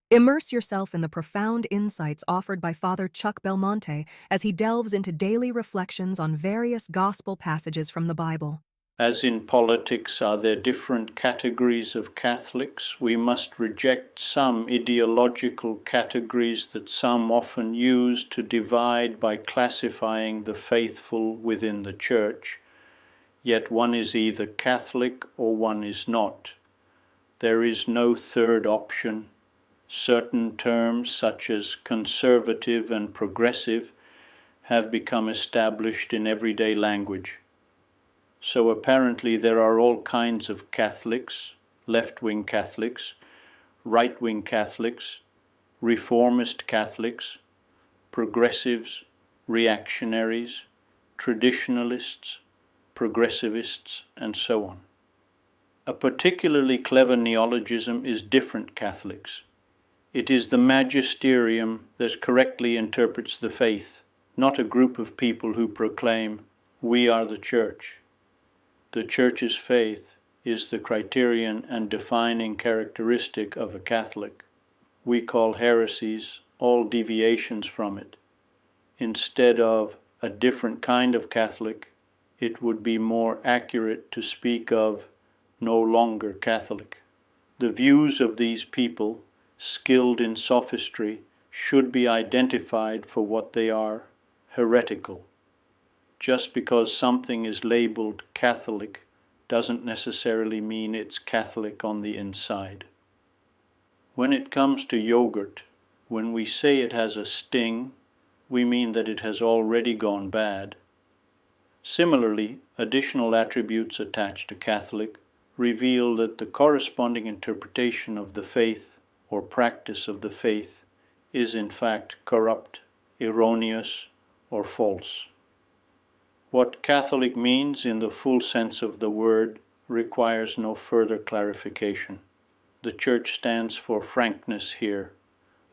Immerse yourself in the profound insights offered by Father Chuck Belmonte as he delves into daily reflections on various gospel passages from the Bible. As in politics, are there different categories of Catholics? We must reject some ideological categories that some often use to divide by classifying the faithful within the Church. Yet one is either Catholic or one is not. There is no third option. Certain terms, such as conservative and progressive, have become established in everyday language. So apparently there are all kinds of Catholics, left-wing Catholics, right-wing Catholics, reformist Catholics, progressives, reactionaries, traditionalists, progressivists, and so on. A particularly clever neologism is different Catholics. It is the Magisterium that correctly interprets the faith, not a group of people who proclaim, "We are the Church." The Church's faith is the criterion and defining characteristic of a Catholic. We call heresies all deviations from it. Instead of a different kind of Catholic, it would be more accurate to speak of no longer Catholic. The views of these people, skilled in sophistry, should be identified for what they are: heretical. Just because something is labeled Catholic doesn't necessarily mean it's Catholic on the inside. When it comes to yogurt, when we say it has a sting, we mean that it has already gone bad. Similarly, additional attributes attached to Catholic reveal that the corresponding interpretation of the faith or practice of the faith is in fact corrupt, erroneous, or false. What Catholic means in the full sense of the word requires no further clarification. The Church stands for frankness here.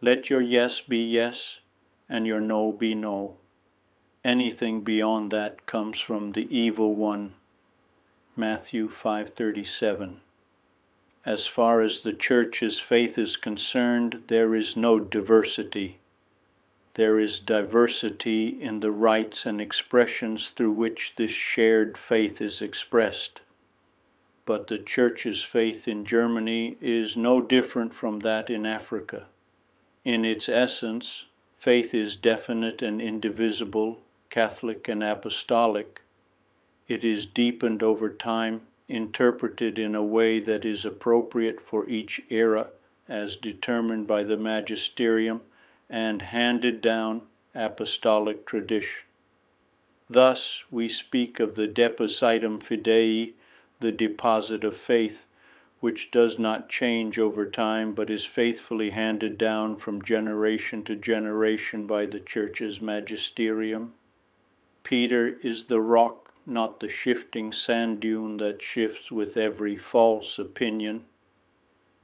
Let your yes be yes, and your no be no. Anything beyond that comes from the evil one. Matthew 5:37. As far as the Church's faith is concerned, there is no diversity. There is diversity in the rites and expressions through which this shared faith is expressed. But the Church's faith in Germany is no different from that in Africa. In its essence, faith is definite and indivisible, Catholic and apostolic. It is deepened over time, interpreted in a way that is appropriate for each era as determined by the Magisterium and handed down apostolic tradition. Thus we speak of the depositum fidei, the deposit of faith, which does not change over time but is faithfully handed down from generation to generation by the Church's magisterium. Peter is the rock, not the shifting sand dune that shifts with every false opinion.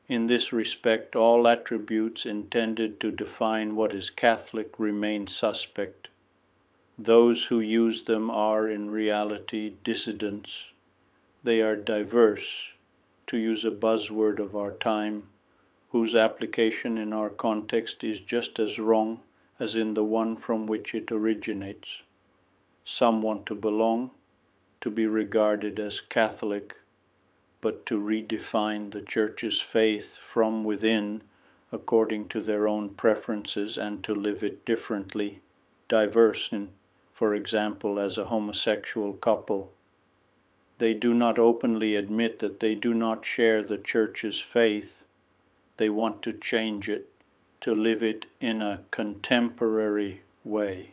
In this respect, all attributes intended to define what is Catholic remain suspect. Those who use them are in reality dissidents. They are diverse, to use a buzzword of our time, whose application in our context is just as wrong as in the one from which it originates. Some want to belong, to be regarded as Catholic, but to redefine the Church's faith from within according to their own preferences and to live it differently, diverse in, for example, as a homosexual couple. They do not openly admit that they do not share the Church's faith. They want to change it, to live it in a contemporary way,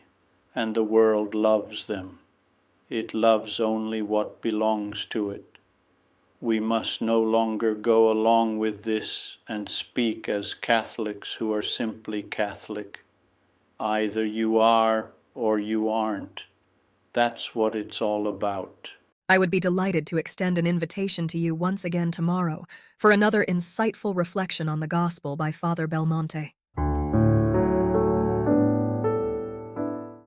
and the world loves them. It loves only what belongs to it. We must no longer go along with this and speak as Catholics who are simply Catholic. Either you are or you aren't. That's what it's all about. I would be delighted to extend an invitation to you once again tomorrow for another insightful reflection on the Gospel by Father Belmonte.